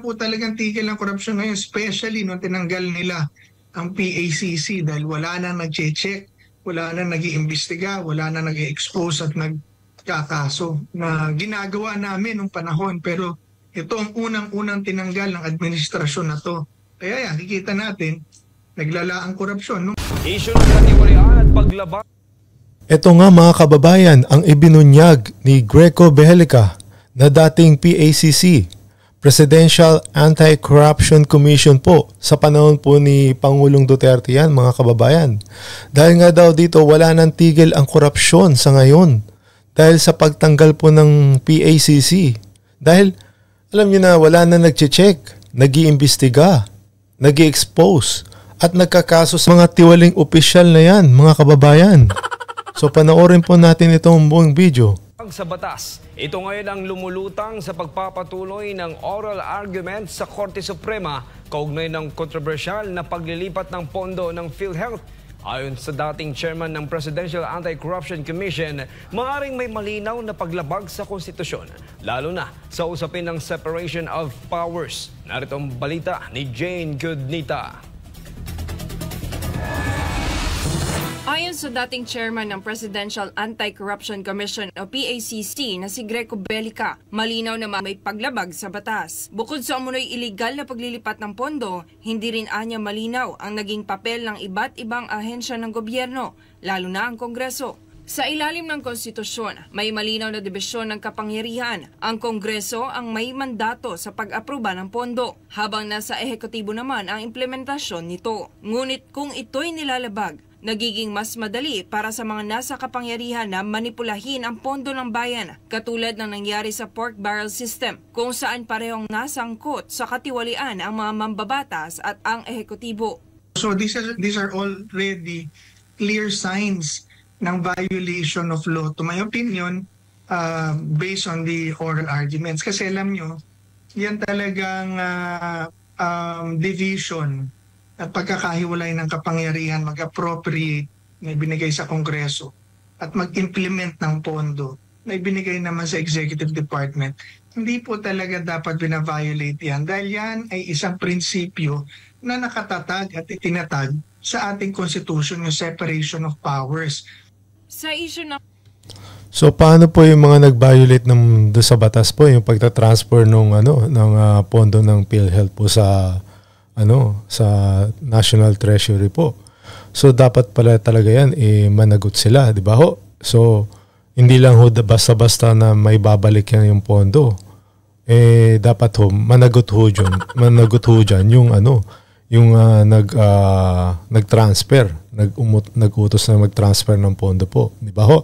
po talagang tigil ng korupsyon ngayon, especially nung tinanggal nila ang PACC dahil wala na nag-check, wala na nag-iimbestiga, wala na nag-expose at nagkakaso na ginagawa namin nung panahon. Pero ito ang unang-unang tinanggal ng administrasyon na to. Kaya yan, kikita natin, naglala ang korupsyon. Issue ng katiwalian at paglabag. Ito nga mga kababayan ang ibinunyag ni Greco Behelica na dating PACC, Presidential Anti-Corruption Commission po sa panahon po ni Pangulong Duterte yan mga kababayan. Dahil nga daw dito wala nang tigil ang korupsyon sa ngayon dahil sa pagtanggal po ng PACC. Dahil alam niyo na wala na nagche-check, nag-iimbestiga, nag-i-expose at nagkakaso sa mga tiwaling opisyal na yan mga kababayan. So panoorin po natin itong buong video. Sa batas, ito ngayon ang lumulutang sa pagpapatuloy ng oral argument sa Korte Suprema kaugnay ng kontrobersyal na paglilipat ng pondo ng PhilHealth. Ayon sa dating chairman ng Presidential Anti-Corruption Commission, maaaring may malinaw na paglabag sa konstitusyon, lalo na sa usapin ng separation of powers. Narito ang balita ni Jane Gudnita. Ayon sa dating chairman ng Presidential Anti-Corruption Commission o PACC na si Greco Behelica, malinaw na may paglabag sa batas. Bukod sa umunoy iligal na paglilipat ng pondo, hindi rin anya malinaw ang naging papel ng iba't ibang ahensya ng gobyerno, lalo na ang Kongreso. Sa ilalim ng konstitusyon, may malinaw na dibisyon ng kapangyarihan. Ang Kongreso ang may mandato sa pag-aproba ng pondo, habang nasa ehekutibo naman ang implementasyon nito. Ngunit kung ito'y nilalabag, nagiging mas madali para sa mga nasa kapangyarihan na manipulahin ang pondo ng bayan, katulad ng nangyari sa pork barrel system, kung saan parehong nasangkot sa katiwalian ang mga mambabatas at ang ehekutibo. So these are already clear signs ng violation of law, to my opinion, based on the oral arguments. Kasi alam nyo, yan talagang division at pagkakahiwalay ng kapangyarihan, mag-appropriate na ibinigay sa Kongreso at mag-implement ng pondo na ibinigay naman sa Executive Department. Hindi po talaga dapat bina-violate yan dahil yan ay isang prinsipyo na nakatatag at itinatag sa ating Constitution, yung separation of powers. Sa issue ng So paano po yung mga nag-violate ng do sa batas po yung pagta-transfer ng pondo ng PhilHealth po sa sa National Treasury po. So dapat pala talaga yan managot sila, di ba ho? So hindi lang ho basta-basta na may babalik yan yung pondo. Dapat ho managot ho dyan yung nag-transfer, nag-utos na mag-transfer ng pondo po, di ba ho?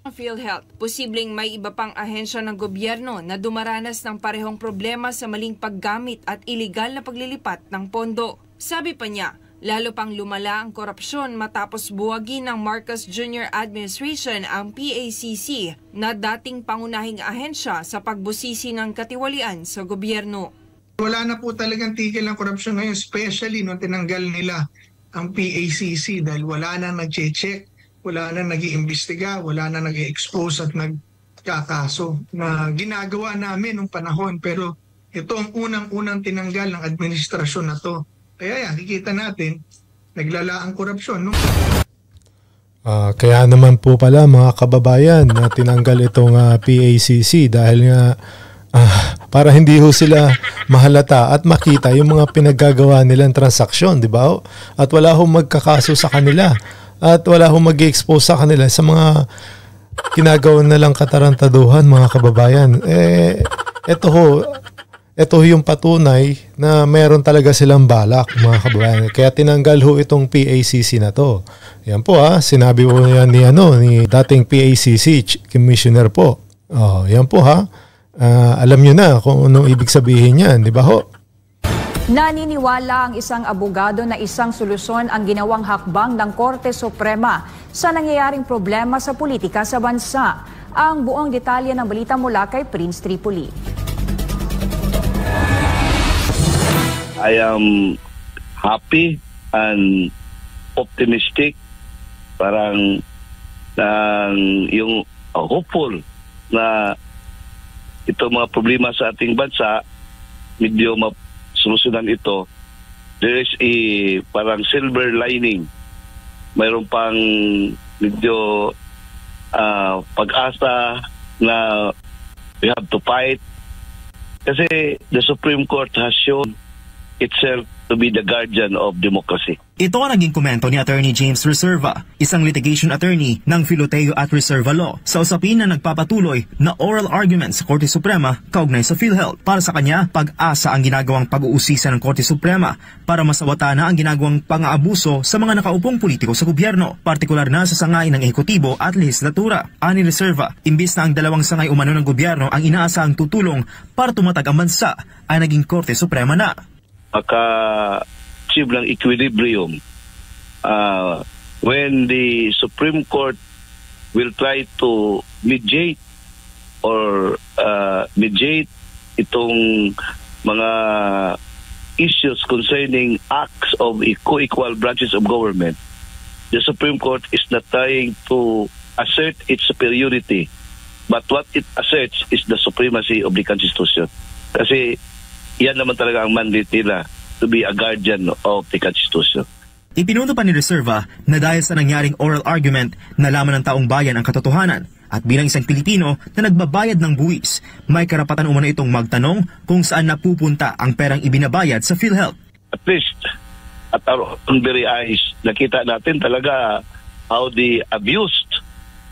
PhilHealth, posibleng may iba pang ahensya ng gobyerno na dumaranas ng parehong problema sa maling paggamit at iligal na paglilipat ng pondo. Sabi pa niya, lalo pang lumala ang korupsyon matapos buwagin ng Marcos Jr. Administration ang PACC na dating pangunahing ahensya sa pagbusisi ng katiwalian sa gobyerno. Wala na po talagang tigil ng korupsyon ngayon, especially nung tinanggal nila ang PACC dahil wala na nag-check, wala na nag-iimbestiga, wala na nag-expose at nagkakaso na ginagawa namin nung panahon. Pero ito ang unang-unang tinanggal ng administrasyon na to. Kaya yan, kikita natin, naglala ang korupsyon. Kaya naman po pala mga kababayan na tinanggal itong PACC dahil nga para hindi ho sila mahalata at makita yung mga pinaggagawa nilang transaksyon, di ba? At wala ho magkakaso sa kanila. At wala hong mag-expose sa kanila sa mga ginagawa na lang katarantaduhan mga kababayan. Ito ho yung patunay na meron talaga silang balak mga kababayan. Kaya tinanggal ho itong PACC na to. Yan po sinabi po yan ni dating PACC Commissioner po. Yan po alam nyo na kung anong ibig sabihin yan, di ba ho? Naniniwala ang isang abogado na isang solusyon ang ginawang hakbang ng Korte Suprema sa nangyayaring problema sa politika sa bansa. Ang buong detalye ng balita mula kay Prince Tripoli. I am happy and optimistic. Parang yung hopeful na itong mga problema sa ating bansa medyo masolusyonan ito, there is a parang silver lining. Mayroon pang medyo pag-asa na we have to fight. Kasi the Supreme Court has shown itself to be the guardian of democracy. Ito ang naging komento ni Attorney James Reserva, isang litigation attorney ng Filoteo at Reserva Law, sa usapin na nagpapatuloy na oral argument sa Korte Suprema kaugnay sa PhilHealth. Para sa kanya, pag-asa ang ginagawang pag-uusisa ng Korte Suprema para masawata na ang ginagawang pang-aabuso sa mga nakaupong politiko sa gobyerno, partikular na sa sangay ng ehekutibo at lehislatura. Ani Reserva, imbis na ang dalawang sangay umano ng gobyerno ang inaasahang tutulong para tumatag ang bansa, ay naging Korte Suprema na. Maka-achieve ng equilibrium when the Supreme Court will try to mediate or mediate itong mga issues concerning acts of co-equal branches of government. The Supreme Court is not trying to assert its superiority, but what it asserts is the supremacy of the Constitution. Kasi yan naman talaga ang mandate nila, to be a guardian of the Constitution. Ipinuno pa ni Reserva na dahil sa nangyaring oral argument, nalaman ng taong bayan ang katotohanan at bilang isang Pilipino na nagbabayad ng buwis, may karapatan umano itong magtanong kung saan napupunta ang perang ibinabayad sa PhilHealth. At least, at our own very eyes, nakita natin talaga how they abused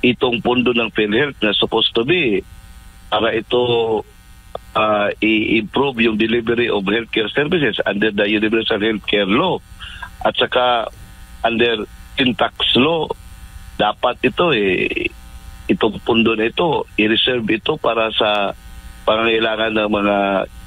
itong pondo ng PhilHealth na supposed to be para ito i-improve yung delivery of healthcare services under the Universal Healthcare Law at saka under tax law. Dapat ito itong pundo na ito i-reserve ito para sa pangangailangan ng mga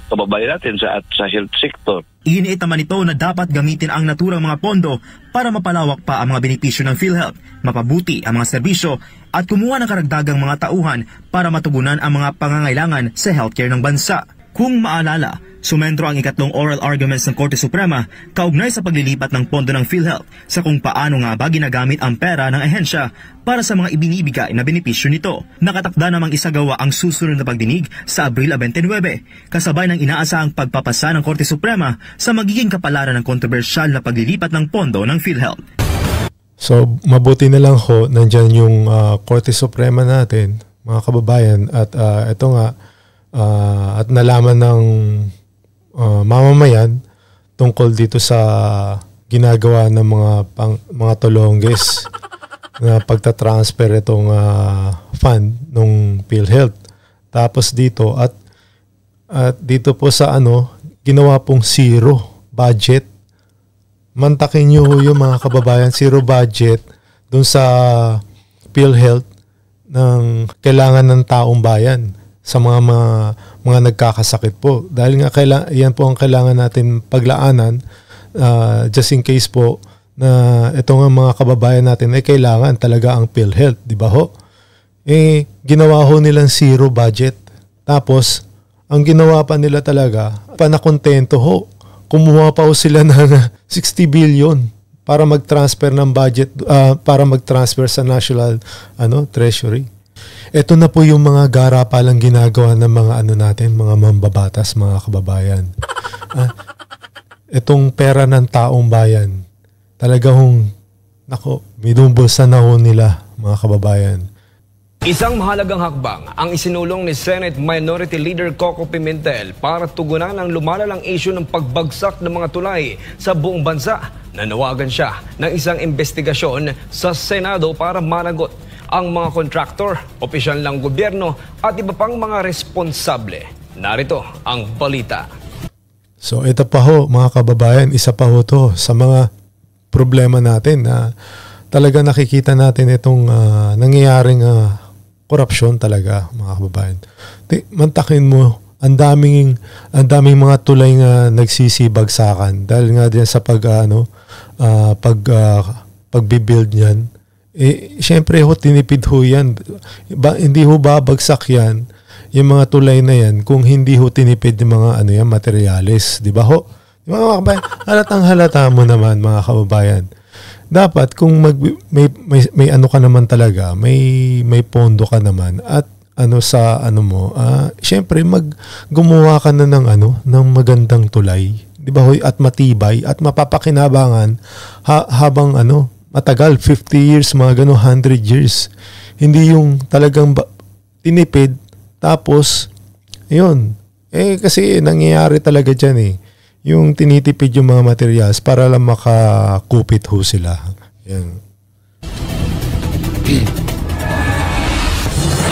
kababayan natin sa health sector. Iniit naman ito na dapat gamitin ang naturang mga pondo para mapalawak pa ang mga benepisyo ng PhilHealth, mapabuti ang mga serbisyo at kumuha ng karagdagang mga tauhan para matugunan ang mga pangangailangan sa healthcare ng bansa. Kung maalala, sumentro ang ikatlong oral arguments ng Korte Suprema kaugnay sa paglilipat ng pondo ng PhilHealth sa kung paano nga ba ginagamit ang pera ng ahensya para sa mga ibinibigay na benepisyo nito. Nakatakda namang isagawa ang susunod na pagdinig sa Abril 29, kasabay ng inaasahang pagpapasa ng Korte Suprema sa magiging kapalaran ng kontrobersyal na paglilipat ng pondo ng PhilHealth. So, mabuti na lang ho, nandyan yung Korte Suprema natin, mga kababayan, at ito nga, at nalaman ng mamamayan tungkol dito sa ginagawa ng mga tolongges na pagtatransfer itong fund ng PhilHealth. Tapos dito at dito po sa ginawa pong zero budget. Mantakin nyo yung mga kababayan, zero budget dun sa PhilHealth ng kailangan ng taong bayan sa mga nagkakasakit po. Dahil nga yan po ang kailangan natin paglaanan just in case po na ito nga mga kababayan natin ay kailangan talaga ang PhilHealth, di ba ho? Ginawa ho nilang zero budget. Tapos, ang ginawa pa nila talaga, panakontento ho. Kumuha pa ho sila ng 60 billion para mag-transfer ng budget, para mag-transfer sa National Treasury. Ito na po yung mga garapalang ginagawa ng mga natin, mga mambabatas, mga kababayan. Itong pera ng taong bayan, talagang minubulsa na ho nila, mga kababayan. Isang mahalagang hakbang ang isinulong ni Senate Minority Leader Coco Pimentel para tugunan ang lumalalang issue ng pagbagsak ng mga tulay sa buong bansa. Nanawagan siya ng isang investigasyon sa Senado para managot ang mga kontraktor, opisyal ng gobyerno at iba pang mga responsable. Narito ang balita. So ito pa ho mga kababayan, isa pa ho to sa mga problema natin na talaga nakikita natin itong nangyayaring korupsyon talaga mga kababayan. Mantakin mo, ang daming mga tulay nga nagsisibagsakan dahil nga din sa pagbibuild niyan. Siyempre ho, tinipid ho yan. Hindi ho babagsak yan, yung mga tulay na yan, kung hindi ho tinipid yung mga materialis. Di ba ho? Mga kababayan, halatang halata mo naman mga kababayan. Dapat kung may ka naman talaga, may pondo ka naman, at ano sa ano mo, syempre gumawa ka na ng ng magandang tulay, 'di ba hoy, at matibay at mapapakinabangan habang matagal, 50 years, mga 100 years. Hindi yung talagang tinipid tapos ayun. Kasi nangyayari talaga diyan yung tinitipid yung mga materials para lang makakupit ho sila. Yan.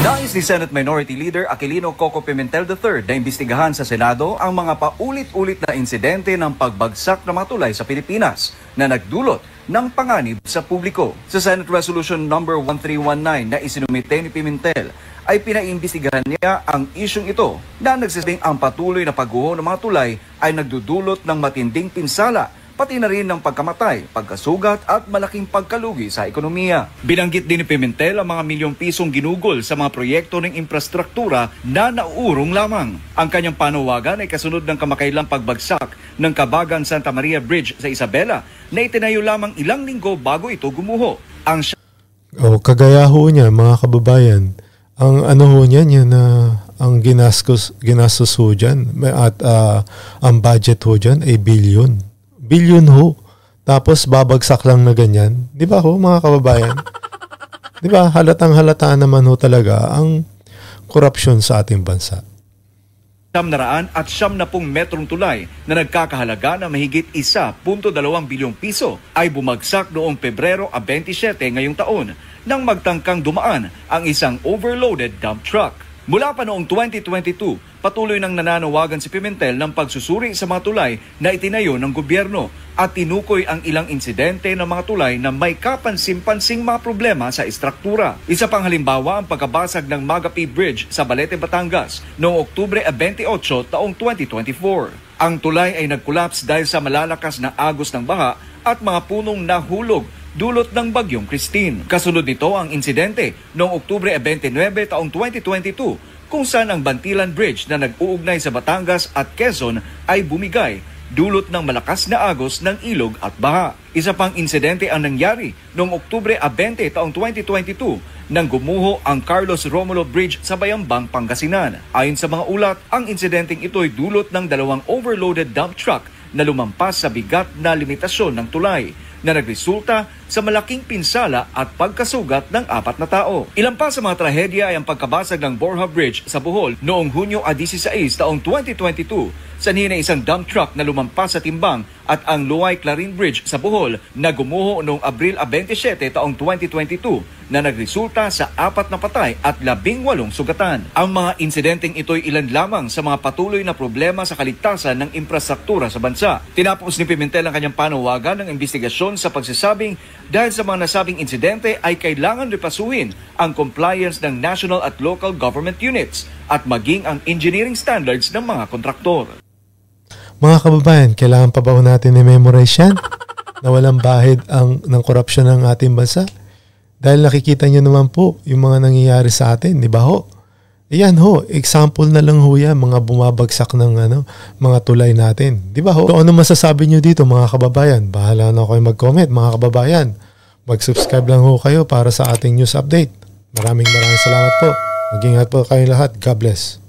Nais ni Senate Minority Leader Aquilino Coco Pimentel III na imbestigahan sa Senado ang mga paulit-ulit na insidente ng pagbagsak ng mga tulay sa Pilipinas na nagdulot ng panganib sa publiko. Sa Senate Resolution number 1319 na isinumite ni Pimentel, ay pinaimbestigahan niya ang isyong ito na nagsasabing ang patuloy na pagguho ng mga tulay ay nagdudulot ng matinding pinsala, pati na rin ng pagkamatay, pagkasugat at malaking pagkalugi sa ekonomiya. Binanggit din ni Pimentel ang mga milyong pisong ginugol sa mga proyekto ng infrastruktura na nauurong lamang. Ang kanyang panawagan ay kasunod ng kamakailang pagbagsak ng Kabagan Santa Maria Bridge sa Isabela na itinayo lamang ilang linggo bago ito gumuho. Kagaya ho niya, mga kababayan, ang ho niyan, yan ang ginastos ho dyan, at ang budget ho dyan ay billion ho. Tapos babagsak lang na ganyan. Di ba ho, mga kababayan? Di ba, halatang-halata naman ho talaga ang korupsyon sa ating bansa. 700 at 70 metrong tulay na nagkakahalaga ng mahigit 1.2 bilyong piso ay bumagsak noong Pebrero 27 ngayong taon nang magtangkang dumaan ang isang overloaded dump truck. Mula pa noong 2022, patuloy nang nananawagan si Pimentel ng pagsusuri sa mga tulay na itinayo ng gobyerno at tinukoy ang ilang insidente ng mga tulay na may kapansin-pansing mga problema sa istruktura. Isa pang halimbawa ang pagkabasag ng Magapi Bridge sa Balete, Batangas noong Oktubre 28 taong 2024. Ang tulay ay nag-collapse dahil sa malalakas na agos ng baha at mga punong nahulog dulot ng bagyong Christine. Kasunod nito ang insidente noong Oktubre 29 taong 2022 kung saan ang Bantilan Bridge na nag-uugnay sa Batangas at Quezon ay bumigay dulot ng malakas na agos ng ilog at baha. Isa pang insidente ang nangyari noong Oktubre 20 taong 2022 nang gumuho ang Carlos Romulo Bridge sa Bayambang, Pangasinan. Ayon sa mga ulat, ang insidenteng ito'y dulot ng 2 overloaded dump truck na lumampas sa bigat na limitasyon ng tulay na nagresulta sa malaking pinsala at pagkasugat ng 4 na tao. Ilan pa sa mga trahedya ay ang pagkabasag ng Borja Bridge sa Bohol noong Hunyo 16 taong 2022, sanhi na isang dump truck na lumampas sa timbang, at ang Luay Clarin Bridge sa Bohol na gumuho noong Abril 27 taong 2022 na nagresulta sa 4 na patay at 18 sugatan. Ang mga insidenteng ito'y ilan lamang sa mga patuloy na problema sa kaligtasan ng infrastruktura sa bansa. Tinapos ni Pimentel ang kanyang panawagan ng investigasyon sa pagsasabing dahil sa mga nasabing insidente ay kailangan repasuhin ang compliance ng national at local government units at maging ang engineering standards ng mga kontraktor. Mga kababayan, kailangan pa ba natin i-memorize yan? Na walang bahid ng korupsyon ng ating bansa? Dahil nakikita nyo naman po yung mga nangyayari sa atin, di ba ho? Ayan ho, example na lang ho yan, mga bumabagsak ng mga tulay natin. Di ba ho? So, ano masasabi nyo dito, mga kababayan? Bahala na kayo mag-comment, mga kababayan. Mag-subscribe lang ho kayo para sa ating news update. Maraming salamat po. Mag-ingat po kayo lahat. God bless.